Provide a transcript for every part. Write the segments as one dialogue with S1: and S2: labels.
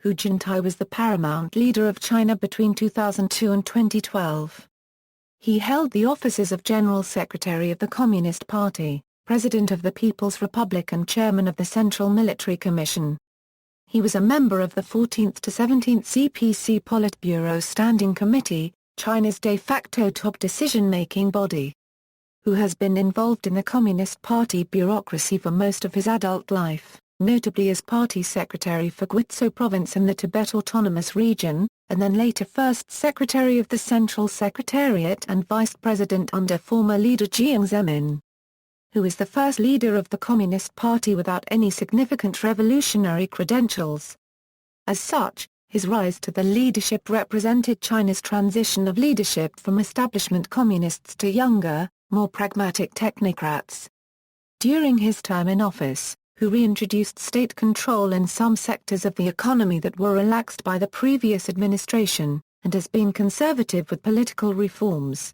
S1: Hu Jintao was the paramount leader of China between 2002 and 2012. He held the offices of General Secretary of the Communist Party, President of the People's Republic and Chairman of the Central Military Commission. He was a member of the 14th to 17th CPC Politburo Standing Committee, China's de facto top decision-making body. Hu has been involved in the Communist Party bureaucracy for most of his adult life, notably as party secretary for Guizhou province in the Tibet Autonomous Region, and then later first secretary of the Central Secretariat and Vice-President under former leader Jiang Zemin. Hu is the first leader of the Communist Party without any significant revolutionary credentials. As such, his rise to the leadership represented China's transition of leadership from establishment communists to younger, more pragmatic technocrats. During his term in office, Hu reintroduced state control in some sectors of the economy that were relaxed by the previous administration, and has been conservative with political reforms.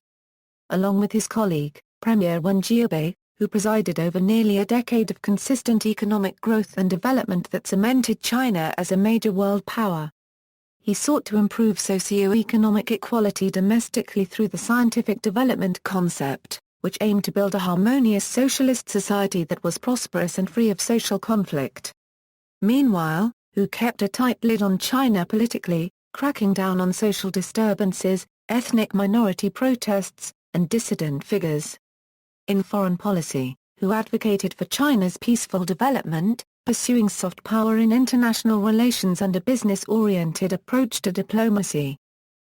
S1: Along with his colleague, Premier Wen Jiabei, who presided over nearly a decade of consistent economic growth and development that cemented China as a major world power. He sought to improve socio-economic equality domestically through the scientific development concept, which aimed to build a harmonious socialist society that was prosperous and free of social conflict. Meanwhile, Hu kept a tight lid on China politically, cracking down on social disturbances, ethnic minority protests, and dissident figures. In foreign policy, Hu advocated for China's peaceful development, pursuing soft power in international relations and a business-oriented approach to diplomacy.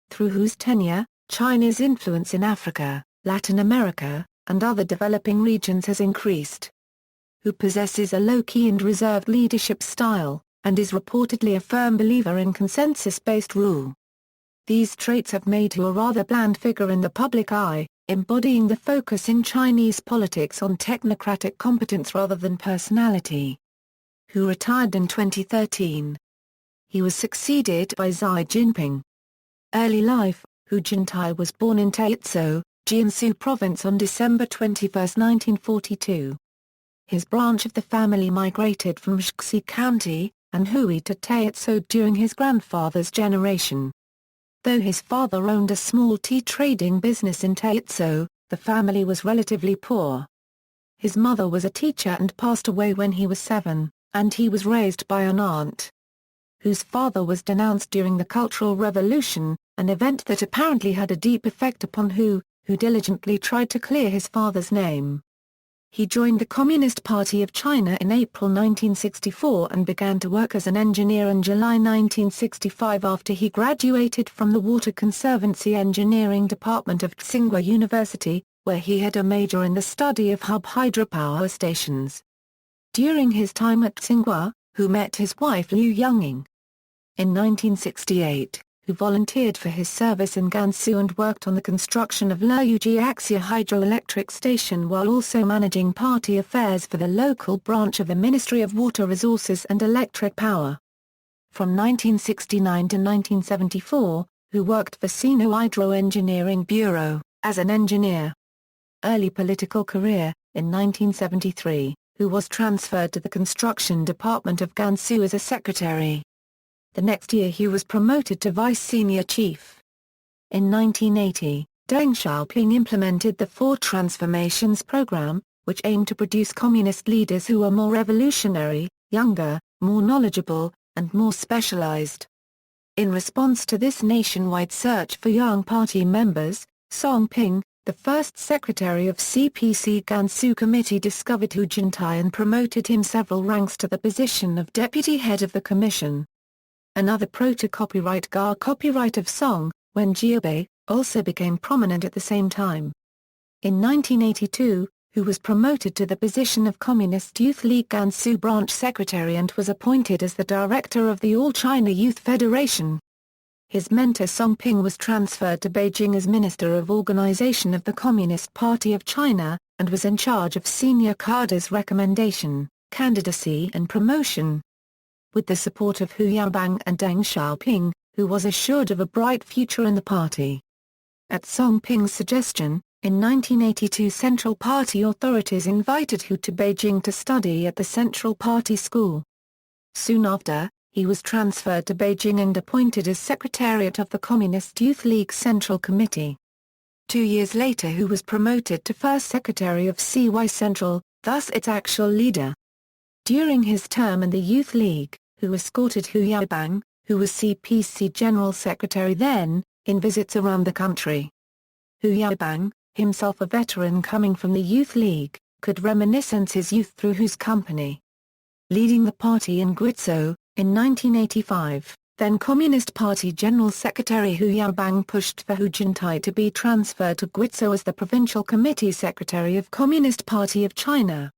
S1: Through Hu's tenure, China's influence in Africa, Latin America, and other developing regions has increased. Hu possesses a low-key and reserved leadership style, and is reportedly a firm believer in consensus-based rule. These traits have made Hu a rather bland figure in the public eye, embodying the focus in Chinese politics on technocratic competence rather than personality. Hu retired in 2013. He was succeeded by Xi Jinping. Early life: Hu Jintao was born in Tǎizhou, Jiangsu Province on December 21, 1942. His branch of the family migrated from Shaanxi County, and Hui to Tǎizhou during his grandfather's generation. Though his father owned a small tea trading business in Tǎizhou, the family was relatively poor. His mother was a teacher and passed away when he was 7, and he was raised by an aunt. Hu's father was denounced during the Cultural Revolution, an event that apparently had a deep effect upon Hu, who diligently tried to clear his father's name. He joined the Communist Party of China in April 1964 and began to work as an engineer in July 1965 after he graduated from the Water Conservancy Engineering Department of Tsinghua University, where he had a major in the study of hub hydropower stations. During his time at Tsinghua, Hu met his wife Liu Yonging. In 1968, Hu volunteered for his service in Gansu and worked on the construction of Liujiaxia hydroelectric station while also managing party affairs for the local branch of the Ministry of Water Resources and Electric Power. From 1969 to 1974, Hu worked for Sino Hydro Engineering Bureau, as an engineer. Early political career: in 1973, Hu was transferred to the construction department of Gansu as a secretary. The next year he was promoted to vice senior chief. In 1980, Deng Xiaoping implemented the Four Transformations program, which aimed to produce communist leaders who were more revolutionary, younger, more knowledgeable, and more specialized. In response to this nationwide search for young party members, Song Ping, the first secretary of CPC Gansu Committee, discovered Hu Jintao and promoted him several ranks to the position of deputy head of the commission. Another proto-copyright Ga copyright of Song, Wen Jiabei, also became prominent at the same time. In 1982, Hu was promoted to the position of Communist Youth League Gansu branch secretary and was appointed as the director of the All China Youth Federation. His mentor Song Ping was transferred to Beijing as Minister of Organization of the Communist Party of China, and was in charge of senior cadres' recommendation, candidacy and promotion. With the support of Hu Yaobang and Deng Xiaoping, Hu was assured of a bright future in the party. At Song Ping's suggestion, in 1982 Central Party authorities invited Hu to Beijing to study at the Central Party School. Soon after, he was transferred to Beijing and appointed as Secretariat of the Communist Youth League's Central Committee. 2 years later he was promoted to First Secretary of CY Central, thus its actual leader. During his term in the Youth League, Hu escorted Hu Yaobang, who was CPC General Secretary then, in visits around the country. Hu Yaobang, himself a veteran coming from the Youth League, could reminisce his youth through Hu's company. Leading the party in Guizhou, in 1985, then Communist Party General Secretary Hu Yaobang pushed for Hu Jintao to be transferred to Guizhou as the Provincial Committee Secretary of Communist Party of China.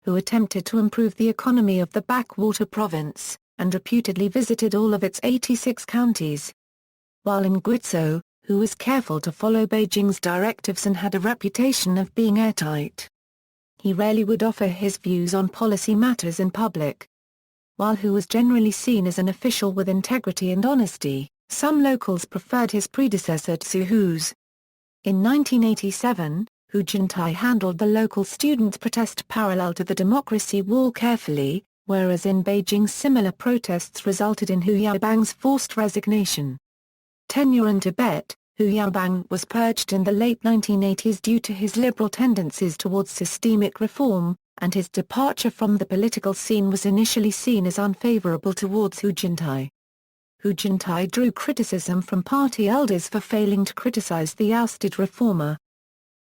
S1: Hu attempted to improve the economy of the backwater province, and reputedly visited all of its 86 counties. While in Guizhou, Hu was careful to follow Beijing's directives and had a reputation of being airtight. He rarely would offer his views on policy matters in public. While Hu was generally seen as an official with integrity and honesty, some locals preferred his predecessor Zhu Hu's. In 1987, Hu Jintao handled the local students' protest parallel to the democracy wall carefully, whereas in Beijing similar protests resulted in Hu Yaobang's forced resignation. Tenure in Tibet, Hu Yaobang was purged in the late 1980s due to his liberal tendencies towards systemic reform, and his departure from the political scene was initially seen as unfavorable towards Hu Jintao. Hu Jintao drew criticism from party elders for failing to criticize the ousted reformer.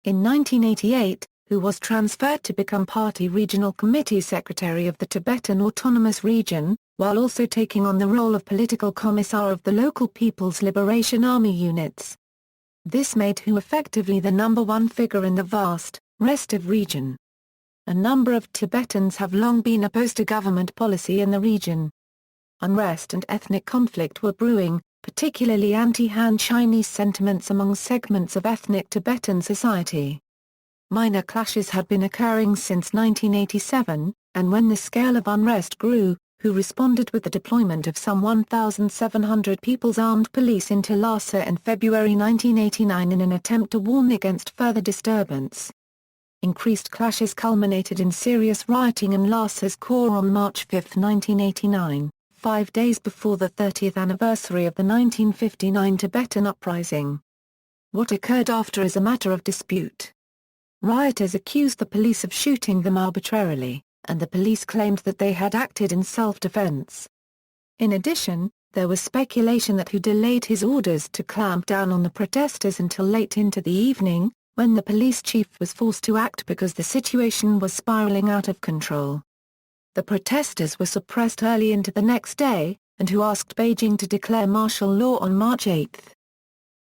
S1: In 1988, Hu was transferred to become Party Regional Committee Secretary of the Tibetan Autonomous Region, while also taking on the role of political commissar of the local People's Liberation Army units. This made Hu effectively the #1 figure in the vast, restive region. A number of Tibetans have long been opposed to government policy in the region. Unrest and ethnic conflict were brewing, particularly anti-Han Chinese sentiments among segments of ethnic Tibetan society. Minor clashes had been occurring since 1987, and when the scale of unrest grew, Hu responded with the deployment of some 1,700 People's Armed Police into Lhasa in February 1989 in an attempt to warn against further disturbance. Increased clashes culminated in serious rioting in Lhasa's core on March 5, 1989, 5 days before the 30th anniversary of the 1959 Tibetan uprising. What occurred after is a matter of dispute. Rioters accused the police of shooting them arbitrarily, and the police claimed that they had acted in self-defense. In addition, there was speculation that Hu delayed his orders to clamp down on the protesters until late into the evening, when the police chief was forced to act because the situation was spiraling out of control. The protesters were suppressed early into the next day, and Hu asked Beijing to declare martial law on March 8.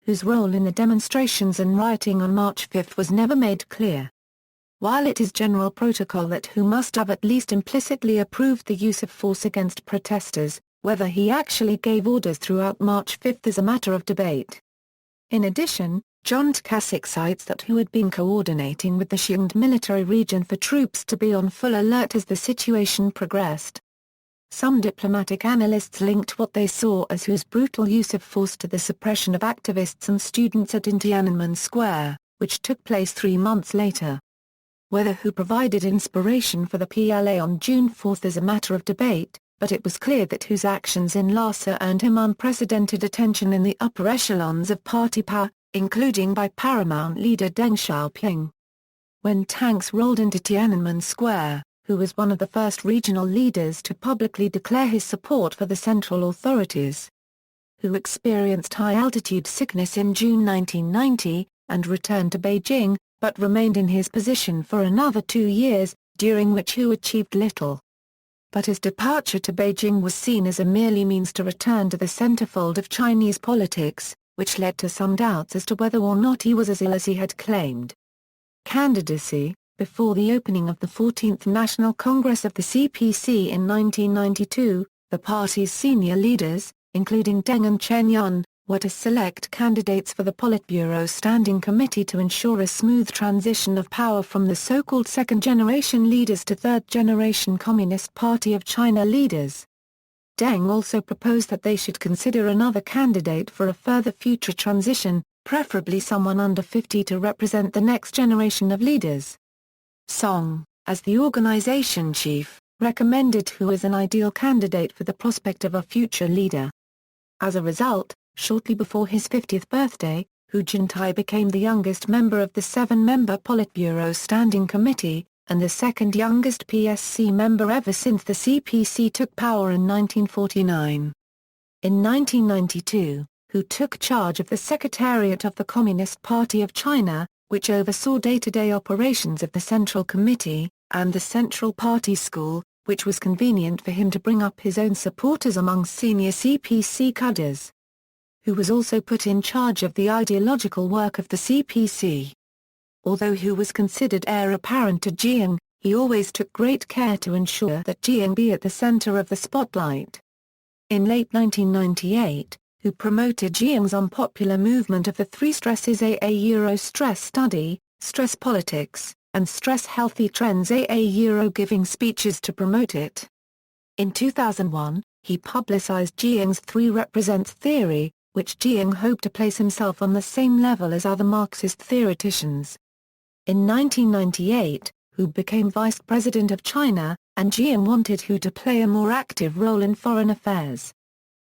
S1: Hu's role in the demonstrations and rioting on March 5 was never made clear. While it is general protocol that Hu must have at least implicitly approved the use of force against protesters, whether he actually gave orders throughout March 5 is a matter of debate. In addition, John Tkasik cites that Hu had been coordinating with the Xiongde military region for troops to be on full alert as the situation progressed. Some diplomatic analysts linked what they saw as Hu's brutal use of force to the suppression of activists and students at Tiananmen Square, which took place 3 months later. Whether Hu provided inspiration for the PLA on June 4 is a matter of debate, but it was clear that Hu's actions in Lhasa earned him unprecedented attention in the upper echelons of party power, including by paramount leader Deng Xiaoping. When tanks rolled into Tiananmen Square, Hu was one of the first regional leaders to publicly declare his support for the central authorities. Hu experienced high-altitude sickness in June 1990, and returned to Beijing, but remained in his position for another 2 years, during which Hu achieved little. But his departure to Beijing was seen as a merely means to return to the centerfold of Chinese politics, which led to some doubts as to whether or not he was as ill as he had claimed. Candidacy. Before the opening of the 14th National Congress of the CPC in 1992, the party's senior leaders, including Deng and Chen Yun, were to select candidates for the Politburo Standing Committee to ensure a smooth transition of power from the so-called second-generation leaders to third-generation Communist Party of China leaders. Deng also proposed that they should consider another candidate for a further future transition, preferably someone under 50 to represent the next generation of leaders. Song, as the organization chief, recommended Hu as an ideal candidate for the prospect of a future leader. As a result, shortly before his 50th birthday, Hu Jintao became the youngest member of the 7-member Politburo Standing Committee, and the second youngest PSC member ever since the CPC took power in 1949. In 1992, Hu took charge of the Secretariat of the Communist Party of China, which oversaw day-to-day operations of the Central Committee, and the Central Party School, which was convenient for him to bring up his own supporters among senior CPC cadres. Hu was also put in charge of the ideological work of the CPC. Although Hu was considered heir apparent to Jiang, he always took great care to ensure that Jiang be at the center of the spotlight. In late 1998, Hu promoted Jiang's unpopular movement of the three stresses stress study, stress politics, and stress healthy trends giving speeches to promote it. In 2001, he publicized Jiang's three represents theory, which Jiang hoped to place himself on the same level as other Marxist theoreticians. In 1998, Hu became Vice President of China, and Jiang wanted Hu to play a more active role in foreign affairs.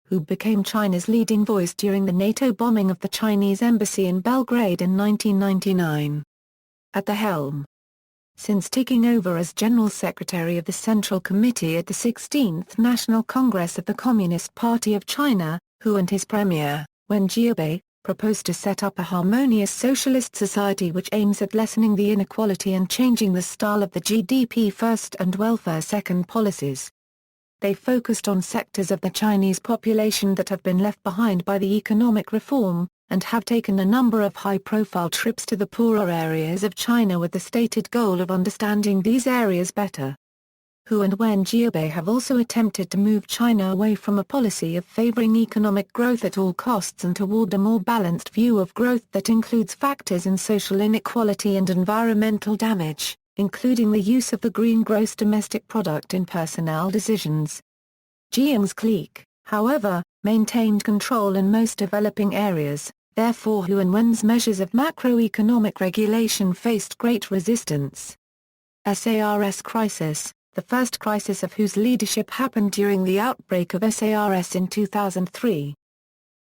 S1: Hu became China's leading voice during the NATO bombing of the Chinese embassy in Belgrade in 1999. At the helm. Since taking over as General Secretary of the Central Committee at the 16th National Congress of the Communist Party of China, Hu and his premier, Wen Jiabei, proposed to set up a harmonious socialist society which aims at lessening the inequality and changing the style of the GDP first and welfare second policies. They focused on sectors of the Chinese population that have been left behind by the economic reform, and have taken a number of high-profile trips to the poorer areas of China with the stated goal of understanding these areas better. Hu and Wen Jiabei have also attempted to move China away from a policy of favoring economic growth at all costs and toward a more balanced view of growth that includes factors in social inequality and environmental damage, including the use of the green gross domestic product in personnel decisions. Jiang's clique, however, maintained control in most developing areas, therefore Hu and Wen's measures of macroeconomic regulation faced great resistance. SARS crisis. The first crisis of Hu's leadership happened during the outbreak of SARS in 2003.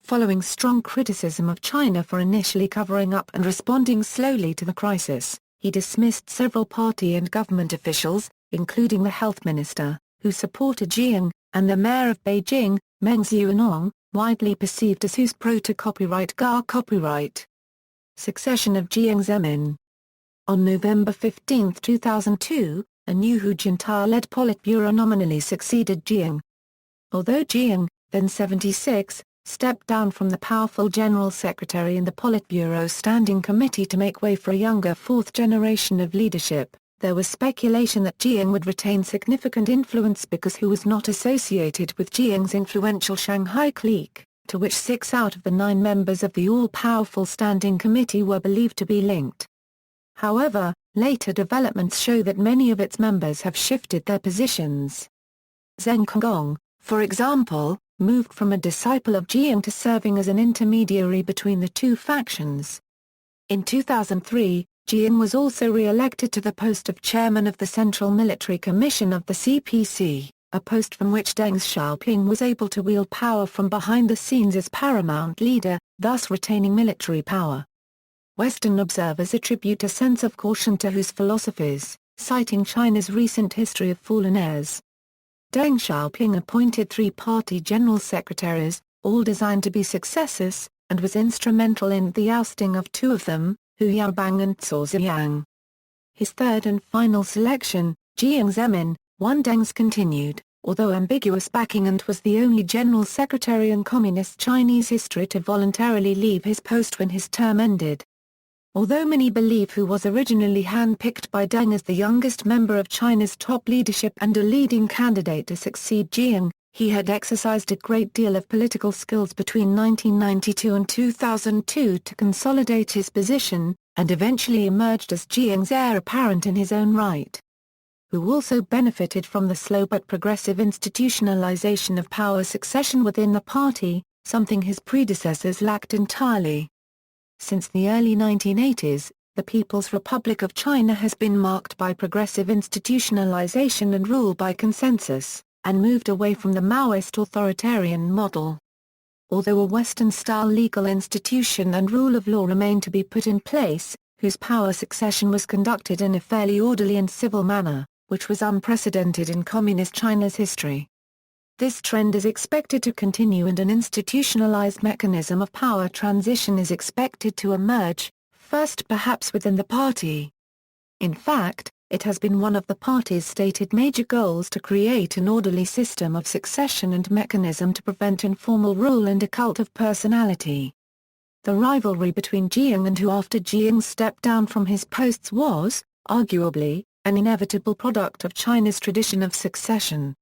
S1: Following strong criticism of China for initially covering up and responding slowly to the crisis, he dismissed several party and government officials, including the health minister, who supported Jiang, and the mayor of Beijing, Meng Zhuanong, widely perceived as Hu's pro-to-copyright copyright. Succession of Jiang Zemin. On November 15, 2002, a new Hu Jintao-led Politburo nominally succeeded Jiang. Although Jiang, then 76, stepped down from the powerful General Secretary in the Politburo Standing Committee to make way for a younger fourth generation of leadership, there was speculation that Jiang would retain significant influence because Hu was not associated with Jiang's influential Shanghai clique, to which 6 out of the 9 members of the all-powerful Standing Committee were believed to be linked. However, later developments show that many of its members have shifted their positions. Zheng Kongong, for example, moved from a disciple of Jiang to serving as an intermediary between the two factions. In 2003, Jiang was also re-elected to the post of chairman of the Central Military Commission of the CPC, a post from which Deng Xiaoping was able to wield power from behind the scenes as paramount leader, thus retaining military power. Western observers attribute a sense of caution to Hu's philosophies, citing China's recent history of fallen heirs. Deng Xiaoping appointed 3 party general secretaries, all designed to be successors, and was instrumental in the ousting of 2 of them, Hu Yaobang and Cao Ziyang. His third and final selection, Jiang Zemin, won Deng's continued, although ambiguous backing, and was the only general secretary in Communist Chinese history to voluntarily leave his post when his term ended. Although many believe Hu was originally hand-picked by Deng as the youngest member of China's top leadership and a leading candidate to succeed Jiang, he had exercised a great deal of political skills between 1992 and 2002 to consolidate his position, and eventually emerged as Jiang's heir apparent in his own right. Hu also benefited from the slow but progressive institutionalization of power succession within the party, something his predecessors lacked entirely. Since the early 1980s, the People's Republic of China has been marked by progressive institutionalization and rule by consensus, and moved away from the Maoist authoritarian model. Although a Western-style legal institution and rule of law remained to be put in place, whose power succession was conducted in a fairly orderly and civil manner, which was unprecedented in Communist China's history. This trend is expected to continue and an institutionalized mechanism of power transition is expected to emerge, first perhaps within the party. In fact, it has been one of the party's stated major goals to create an orderly system of succession and mechanism to prevent informal rule and a cult of personality. The rivalry between Jiang and Hu after Jiang stepped down from his posts was, arguably, an inevitable product of China's tradition of succession.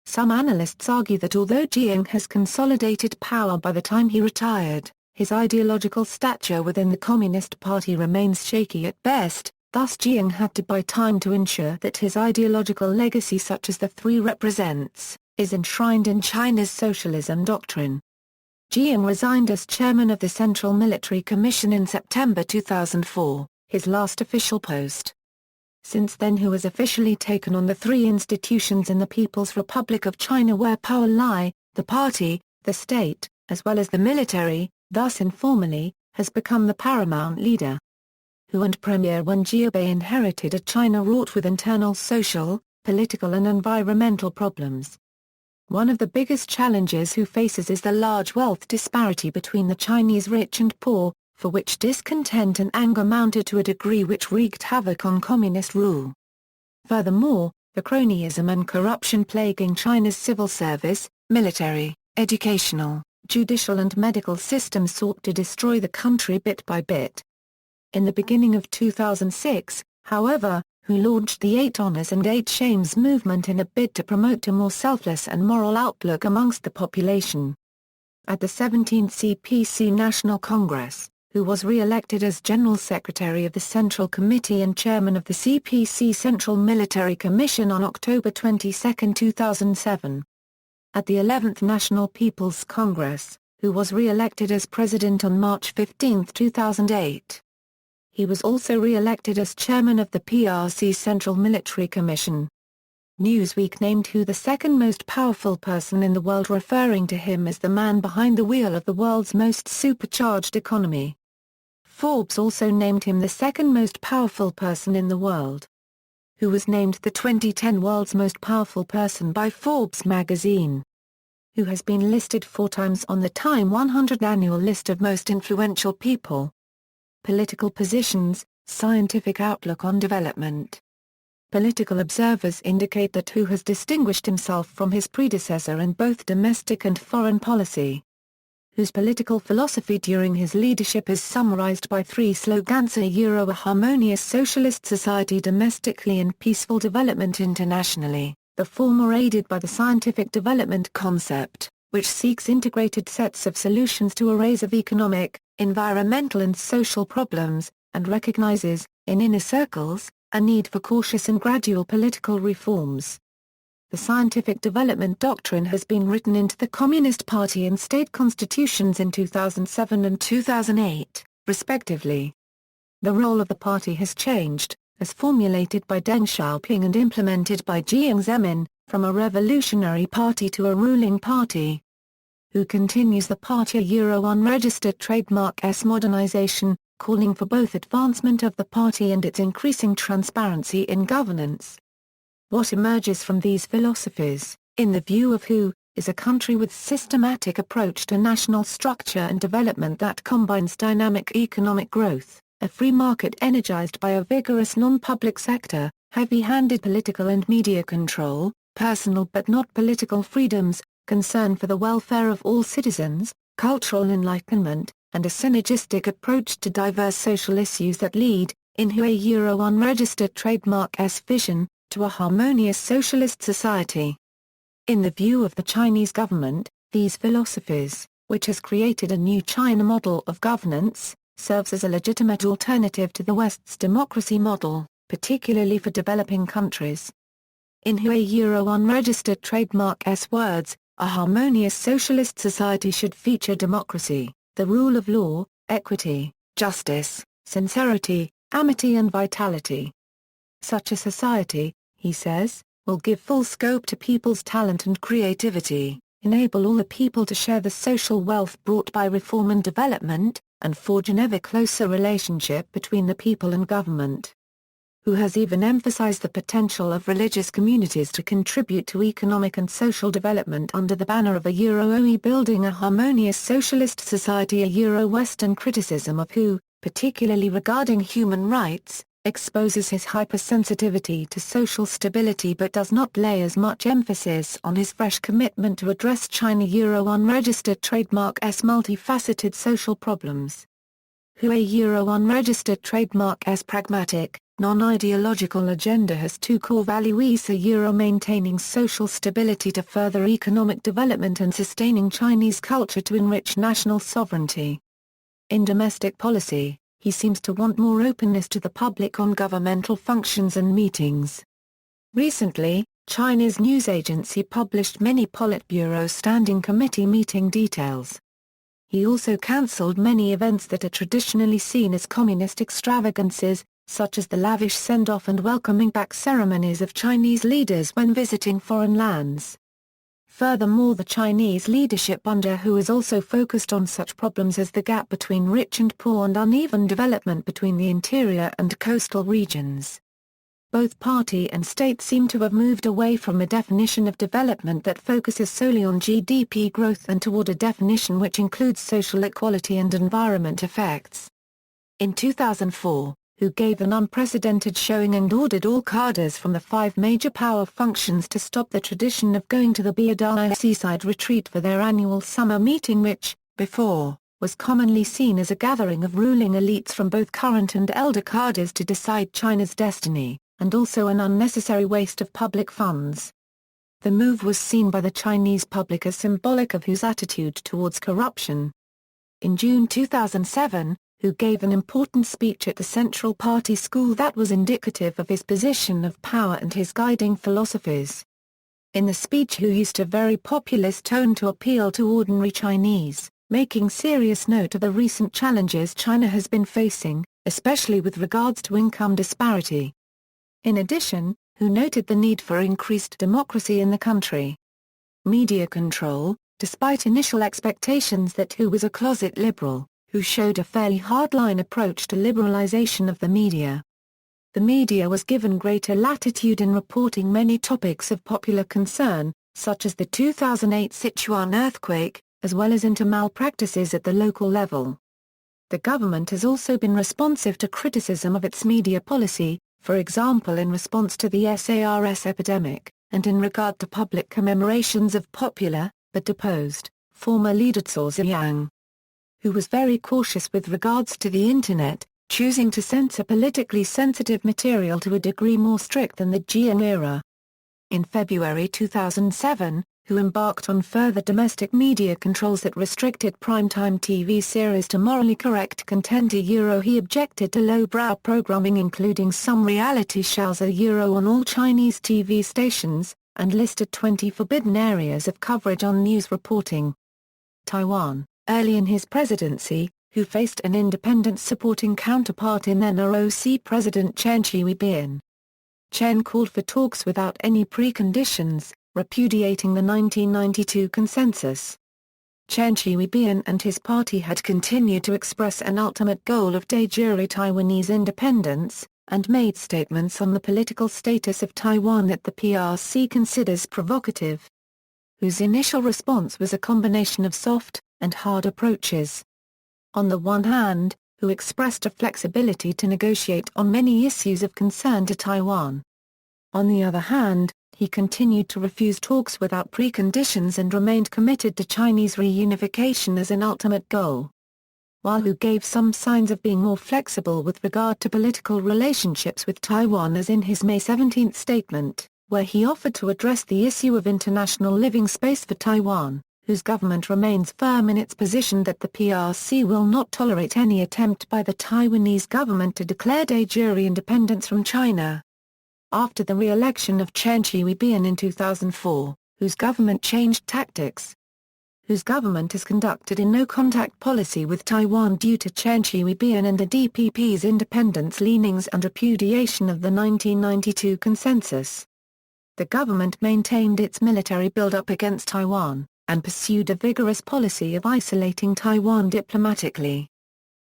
S1: Some analysts argue that although Jiang has consolidated power by the time he retired, his ideological stature within the Communist Party remains shaky at best, thus Jiang had to buy time to ensure that his ideological legacy such as the three represents, is enshrined in China's socialism doctrine. Jiang resigned as chairman of the Central Military Commission in September 2004, his last official post. Since then Hu has officially taken on the three institutions in the People's Republic of China where power lie, the party, the state, as well as the military, thus informally, has become the paramount leader. Hu and Premier Wen Jiabei inherited a China wrought with internal social, political and environmental problems. One of the biggest challenges Hu faces is the large wealth disparity between the Chinese rich and poor, for which discontent and anger mounted to a degree which wreaked havoc on communist rule. Furthermore, the cronyism and corruption plaguing China's civil service, military, educational, judicial and medical systems sought to destroy the country bit by bit. In the beginning of 2006, however, Hu launched the 8 Honors and 8 Shames movement in a bid to promote a more selfless and moral outlook amongst the population. At the 17th CPC National Congress, Hu was re-elected as General Secretary of the Central Committee and Chairman of the CPC Central Military Commission on October 22, 2007. At the 11th National People's Congress, Hu was re-elected as President on March 15, 2008. He was also re-elected as chairman of the PRC Central Military Commission. Newsweek named Hu the second most powerful person in the world, referring to him as the man behind the wheel of the world's most supercharged economy. Forbes also named him the second most powerful person in the world. Hu was named the 2010 world's most powerful person by Forbes magazine. Hu has been listed 4 times on the Time 100 annual list of most influential people. Political positions, scientific outlook on development. Political observers indicate that Hu has distinguished himself from his predecessor in both domestic and foreign policy. Hu's political philosophy during his leadership is summarized by 3 slogans: a harmonious socialist society domestically and peaceful development internationally, the former aided by the scientific development concept, which seeks integrated sets of solutions to arrays of economic, environmental and social problems, and recognizes, in inner circles, a need for cautious and gradual political reforms. The scientific development doctrine has been written into the Communist Party and state constitutions in 2007 and 2008, respectively. The role of the party has changed, as formulated by Deng Xiaoping and implemented by Jiang Zemin, from a revolutionary party to a ruling party. Hu continues the party unregistered trademark S modernization, calling for both advancement of the party and its increasing transparency in governance. What emerges from these philosophies, in the view of Hu, is a country with systematic approach to national structure and development that combines dynamic economic growth, a free market energized by a vigorous non-public sector, heavy-handed political and media control, personal but not political freedoms, concern for the welfare of all citizens, cultural enlightenment, and a synergistic approach to diverse social issues that lead, in Hu a unregistered trademark S vision, to a harmonious socialist society. In the view of the Chinese government, these philosophies, which has created a new China model of governance, serves as a legitimate alternative to the West's democracy model, particularly for developing countries. In Hu a unregistered trademark S words, a harmonious socialist society should feature democracy, the rule of law, equity, justice, sincerity, amity and vitality. Such a society, he says, will give full scope to people's talent and creativity, enable all the people to share the social wealth brought by reform and development, and forge an ever closer relationship between the people and government. Who has even emphasized the potential of religious communities to contribute to economic and social development under the banner of a Euro-OE building a harmonious socialist society. A Euro-Western criticism of who, particularly regarding human rights, exposes his hypersensitivity to social stability but does not lay as much emphasis on his fresh commitment to address China Euro unregistered trademark's multifaceted social problems. Who a Euro unregistered trademark's pragmatic, non-ideological agenda has two core values: a Euro maintaining social stability to further economic development and sustaining Chinese culture to enrich national sovereignty. In domestic policy, he seems to want more openness to the public on governmental functions and meetings. Recently, China's news agency published many Politburo Standing Committee meeting details. He also cancelled many events that are traditionally seen as communist extravagances, such as the lavish send-off and welcoming back ceremonies of Chinese leaders when visiting foreign lands. Furthermore, the Chinese leadership under Hu is also focused on such problems as the gap between rich and poor and uneven development between the interior and coastal regions. Both party and state seem to have moved away from a definition of development that focuses solely on GDP growth and toward a definition which includes social equality and environment effects. In 2004, Hu gave an unprecedented showing and ordered all cadres from the 5 major power functions to stop the tradition of going to the Biadai seaside retreat for their annual summer meeting which, before, was commonly seen as a gathering of ruling elites from both current and elder cadres to decide China's destiny, and also an unnecessary waste of public funds. The move was seen by the Chinese public as symbolic of Hu's attitude towards corruption. In June 2007, Hu gave an important speech at the Central Party School that was indicative of his position of power and his guiding philosophies. In the speech, Hu used a very populist tone to appeal to ordinary Chinese, making serious note of the recent challenges China has been facing, especially with regards to income disparity. In addition, Hu noted the need for increased democracy in the country. Media control. Despite initial expectations that Hu was a closet liberal, Hu showed a fairly hardline approach to liberalization of the media. The media was given greater latitude in reporting many topics of popular concern, such as the 2008 Sichuan earthquake, as well as into malpractices at the local level. The government has also been responsive to criticism of its media policy, for example in response to the SARS epidemic, and in regard to public commemorations of popular, but deposed, former leader Zhou Ziyang, who was very cautious with regards to the Internet, choosing to censor politically sensitive material to a degree more strict than the Jiang era. In February 2007, Hu embarked on further domestic media controls that restricted primetime TV series to morally correct content. He objected to lowbrow programming including some reality shows on all Chinese TV stations, and listed 20 forbidden areas of coverage on news reporting. Taiwan. Early in his presidency, Hu faced an independence-supporting counterpart in then ROC President Chen Shui-bian. Chen called for talks without any preconditions, repudiating the 1992 consensus. Chen Shui-bian and his party had continued to express an ultimate goal of de jure Taiwanese independence, and made statements on the political status of Taiwan that the PRC considers provocative. Hu's initial response was a combination of soft and hard approaches. On the one hand, Hu expressed a flexibility to negotiate on many issues of concern to Taiwan. On the other hand, he continued to refuse talks without preconditions and remained committed to Chinese reunification as an ultimate goal. While Hu gave some signs of being more flexible with regard to political relationships with Taiwan, as in his May 17 statement, where he offered to address the issue of international living space for Taiwan, whose government remains firm in its position that the PRC will not tolerate any attempt by the Taiwanese government to declare de jure independence from China. After the re-election of Chen Shui-bian in 2004, whose government changed tactics. whose government has conducted a no-contact policy with Taiwan due to Chen Shui-bian and the DPP's independence leanings and repudiation of the 1992 consensus. The government maintained its military build-up against Taiwan, and pursued a vigorous policy of isolating Taiwan diplomatically.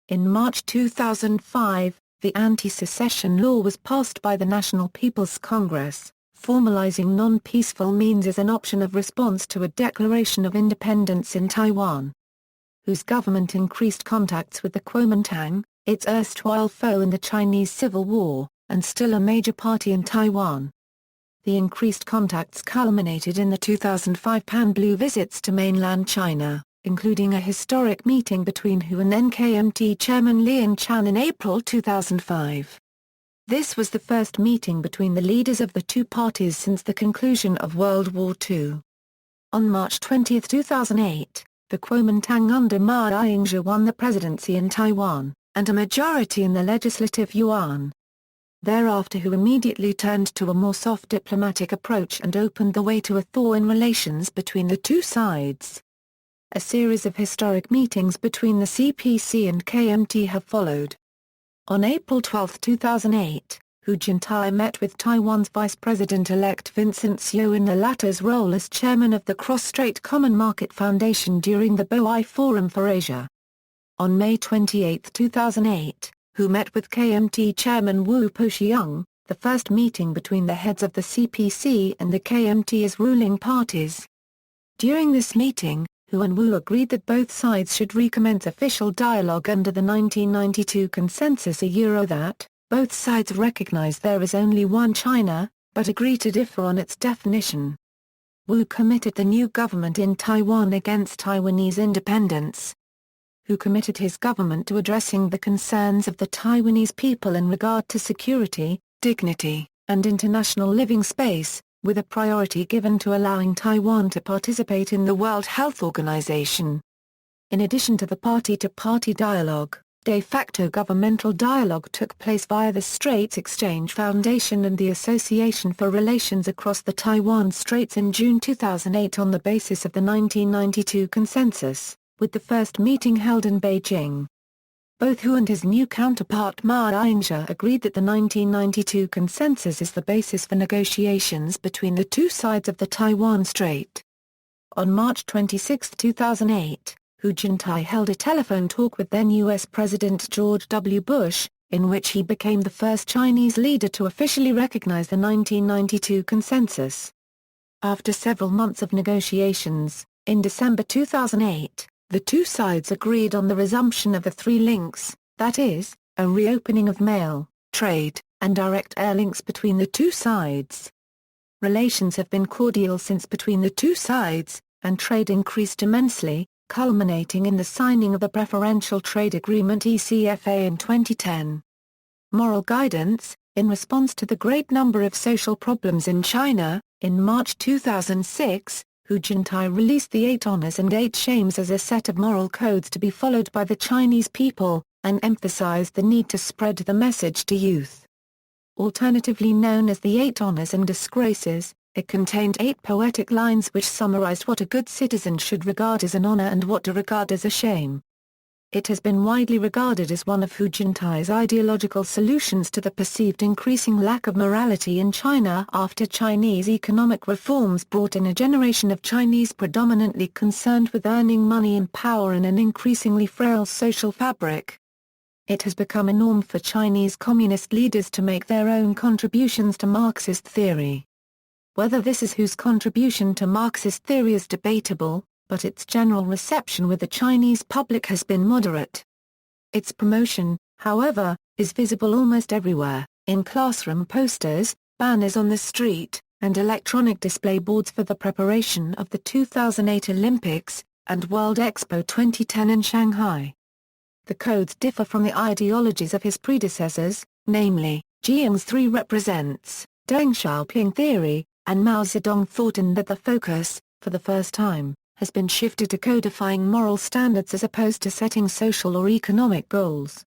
S1: In March 2005, the anti-secession law was passed by the National People's Congress, formalizing non-peaceful means as an option of response to a declaration of independence in Taiwan. Whose government increased contacts with the Kuomintang, its erstwhile foe in the Chinese Civil War, and still a major party in Taiwan. The increased contacts culminated in the 2005 Pan-Blue visits to mainland China, including a historic meeting between Hu and NKMT chairman Lian Chan in April 2005. This was the first meeting between the leaders of the two parties since the conclusion of World War II. On March 20, 2008, the Kuomintang under Ma Ying-jeou won the presidency in Taiwan, and a majority in the legislative yuan. Thereafter Hu immediately turned to a more soft diplomatic approach and opened the way to a thaw in relations between the two sides. A series of historic meetings between the CPC and KMT have followed. On April 12, 2008, Hu Jintao met with Taiwan's Vice-President-elect Vincent Hsiao in the latter's role as chairman of the Cross-Strait Common Market Foundation during the Boei Forum for Asia. On May 28, 2008, Hu met with KMT chairman Wu Po-xiang, the first meeting between the heads of the CPC and the KMT's ruling parties. During this meeting, Hu and Wu agreed that both sides should recommence official dialogue under the 1992 consensus that, both sides recognize there is only one China, but agree to differ on its definition. Wu committed the new government in Taiwan against Taiwanese independence. Hu committed his government to addressing the concerns of the Taiwanese people in regard to security, dignity, and international living space, with a priority given to allowing Taiwan to participate in the World Health Organization. In addition to the party-to-party dialogue, de facto governmental dialogue took place via the Straits Exchange Foundation and the Association for Relations Across the Taiwan Straits in June 2008 on the basis of the 1992 consensus, with the first meeting held in Beijing. Both Hu and his new counterpart Ma Ying-jeou agreed that the 1992 consensus is the basis for negotiations between the two sides of the Taiwan Strait. On March 26, 2008, Hu Jintao held a telephone talk with then U.S. President George W. Bush, in which he became the first Chinese leader to officially recognize the 1992 consensus. After several months of negotiations, in December 2008, the two sides agreed on the resumption of the three links, that is, a reopening of mail, trade, and direct air links between the two sides. Relations have been cordial since between the two sides, and trade increased immensely, culminating in the signing of the Preferential Trade Agreement (ECFA) in 2010. Moral guidance: in response to the great number of social problems in China, in March 2006, Hu Jintao released the 8 Honors and 8 Shames as a set of moral codes to be followed by the Chinese people, and emphasized the need to spread the message to youth. Alternatively known as the 8 Honors and Disgraces, it contained 8 poetic lines which summarized what a good citizen should regard as an honor and what to regard as a shame. It has been widely regarded as one of Hu Jintao's ideological solutions to the perceived increasing lack of morality in China after Chinese economic reforms brought in a generation of Chinese predominantly concerned with earning money and power in an increasingly frail social fabric. It has become a norm for Chinese communist leaders to make their own contributions to Marxist theory. Whether this is Hu's contribution to Marxist theory is debatable, but its general reception with the Chinese public has been moderate. Its promotion, however, is visible almost everywhere, in classroom posters, banners on the street, and electronic display boards for the preparation of the 2008 Olympics, and World Expo 2010 in Shanghai. The codes differ from the ideologies of his predecessors, namely, Jiang's 3 represents, Deng Xiaoping theory, and Mao Zedong thought, in that the focus, for the first time, has been shifted to codifying moral standards as opposed to setting social or economic goals.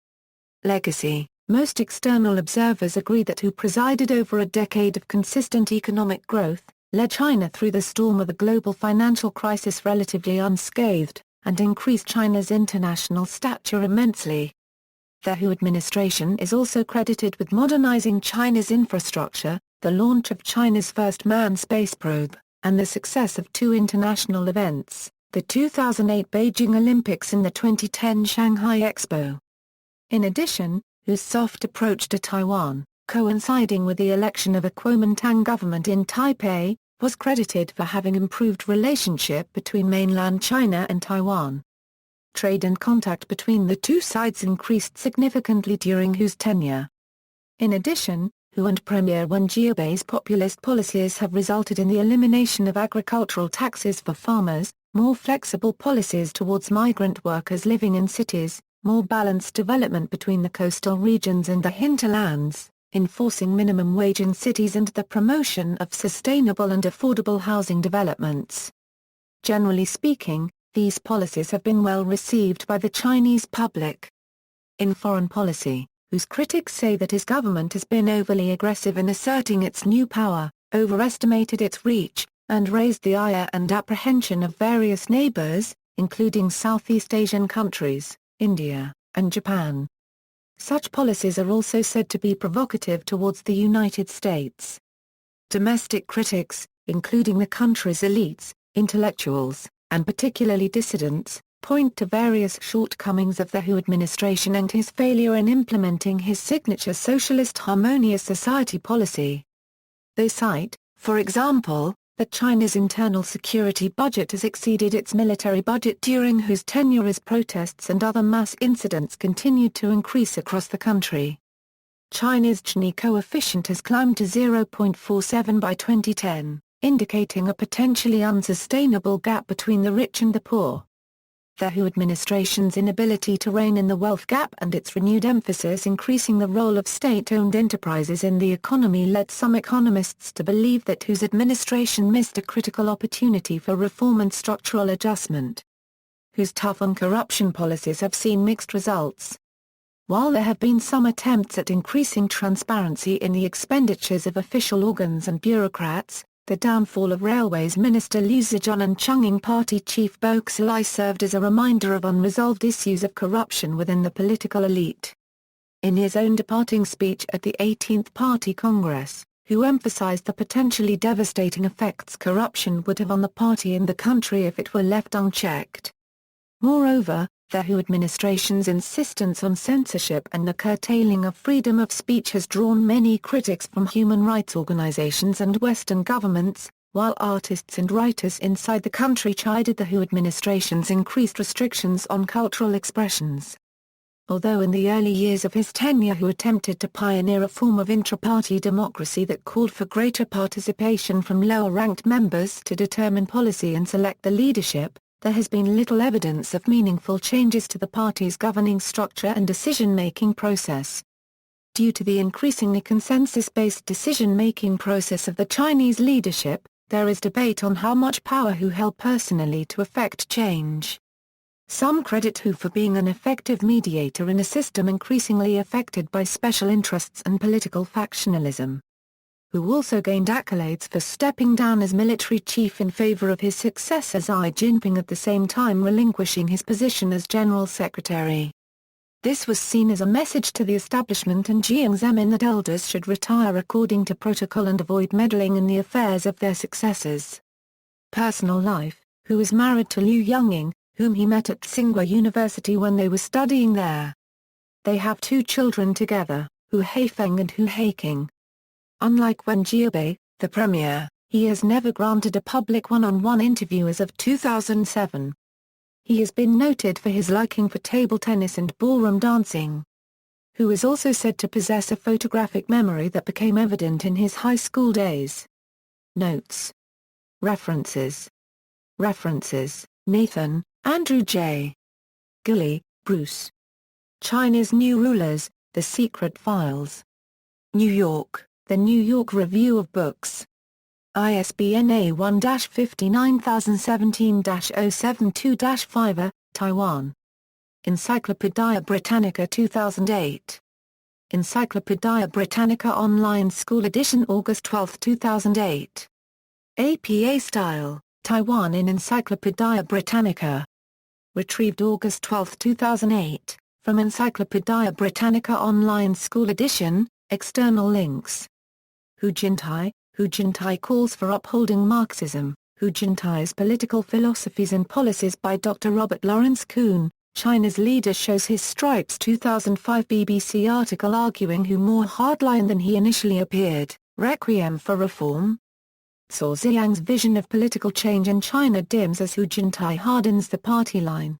S1: Legacy: most external observers agree that Hu presided over a decade of consistent economic growth, led China through the storm of the global financial crisis relatively unscathed, and increased China's international stature immensely. The Hu administration is also credited with modernizing China's infrastructure, the launch of China's first manned space probe, and the success of two international events, the 2008 Beijing Olympics and the 2010 Shanghai Expo. In addition, Hu's soft approach to Taiwan, coinciding with the election of a Kuomintang government in Taipei, was credited for having improved relationship between mainland China and Taiwan. Trade and contact between the two sides increased significantly during Hu's tenure. In addition, Hu and Premier Wen Jiaobei's populist policies have resulted in the elimination of agricultural taxes for farmers, more flexible policies towards migrant workers living in cities, more balanced development between the coastal regions and the hinterlands, enforcing minimum wage in cities and the promotion of sustainable and affordable housing developments. Generally speaking, these policies have been well received by the Chinese public. In foreign policy, Hu's critics say that his government has been overly aggressive in asserting its new power, overestimated its reach, and raised the ire and apprehension of various neighbors, including Southeast Asian countries, India, and Japan. Such policies are also said to be provocative towards the United States. Domestic critics, including the country's elites, intellectuals, and particularly dissidents, point to various shortcomings of the Hu administration and his failure in implementing his signature socialist harmonious society policy. They cite, for example, that China's internal security budget has exceeded its military budget during Hu's tenure as protests and other mass incidents continued to increase across the country. China's Gini coefficient has climbed to 0.47 by 2010, indicating a potentially unsustainable gap between the rich and the poor. The Hu administration's inability to rein in the wealth gap and its renewed emphasis increasing the role of state-owned enterprises in the economy led some economists to believe that Hu's administration missed a critical opportunity for reform and structural adjustment. Hu's tough on corruption policies have seen mixed results. While there have been some attempts at increasing transparency in the expenditures of official organs and bureaucrats, the downfall of Railways Minister Liu Zhejiang and Chongqing Party chief Bo Xilai served as a reminder of unresolved issues of corruption within the political elite. In his own departing speech at the 18th Party Congress, Hu emphasized the potentially devastating effects corruption would have on the party and the country if it were left unchecked. Moreover, the Hu administration's insistence on censorship and the curtailing of freedom of speech has drawn many critics from human rights organizations and Western governments, while artists and writers inside the country chided the Hu administration's increased restrictions on cultural expressions. Although in the early years of his tenure Hu attempted to pioneer a form of intra-party democracy that called for greater participation from lower-ranked members to determine policy and select the leadership, there has been little evidence of meaningful changes to the party's governing structure and decision-making process. Due to the increasingly consensus-based decision-making process of the Chinese leadership, there is debate on how much power Hu held personally to effect change. Some credit Hu for being an effective mediator in a system increasingly affected by special interests and political factionalism. Hu also gained accolades for stepping down as military chief in favor of his successor Xi Jinping at the same time relinquishing his position as general secretary. This was seen as a message to the establishment and Jiang Zemin that elders should retire according to protocol and avoid meddling in the affairs of their successors. Personal life: Hu is married to Liu Yongying, whom he met at Tsinghua University when they were studying there. They have two children together, Hu Haifeng and Hu Haiqing. Unlike Wen Jiabei, the premier, he has never granted a public one-on-one interview as of 2007. He has been noted for his liking for table tennis and ballroom dancing. Hu is also said to possess a photographic memory that became evident in his high school days. Notes. References. Nathan, Andrew J. Gilley, Bruce. China's New Rulers, The Secret Files. New York, The New York Review of Books. ISBN A1-59017-072-5, Taiwan. Encyclopædia Britannica 2008. Encyclopædia Britannica Online School Edition August 12, 2008. APA style, Taiwan in Encyclopaedia Britannica. Retrieved August 12, 2008, from Encyclopaedia Britannica Online School Edition, external links. Hu Jintao calls for upholding Marxism, Hu Jintao's Political Philosophies and Policies by Dr. Robert Lawrence Kuhn, China's Leader Shows His Stripes 2005 BBC article arguing Hu more hardline than he initially appeared, Requiem for Reform. Cao Ziyang's vision of political change in China dims as Hu Jintao hardens the party line.